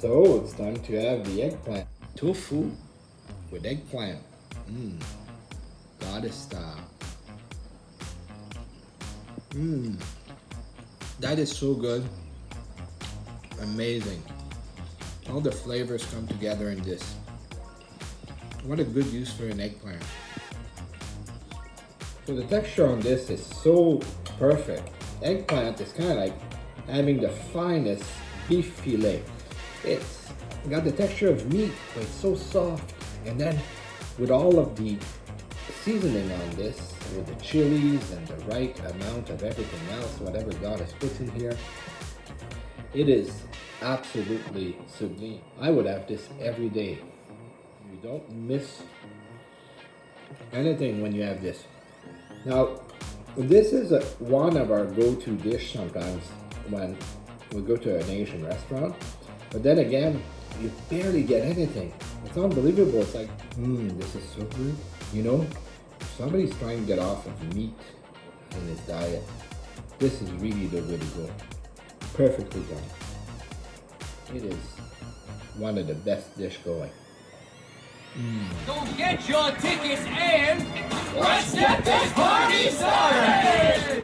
So it's time to have the eggplant. Tofu with eggplant. Goddess style. That is so good. Amazing. All the flavors come together in this. What a good use for an eggplant. So the texture on this is so perfect. Eggplant is kind of like having the finest beef filet. It's got the texture of meat, but it's so soft. And then with all of the seasoning on this, with the chilies and the right amount of everything else, whatever God has put in here, it is absolutely sublime. I would have this every day. You don't miss anything when you have this. Now, this is one of our go-to dish sometimes when we go to an Asian restaurant. But then again, you barely get anything. It's unbelievable. It's like, this is so good. You know, if somebody's trying to get off of meat in his diet, this is really the way to go. Perfectly done. It is one of the best dish going. Go get your tickets and let's get this party started!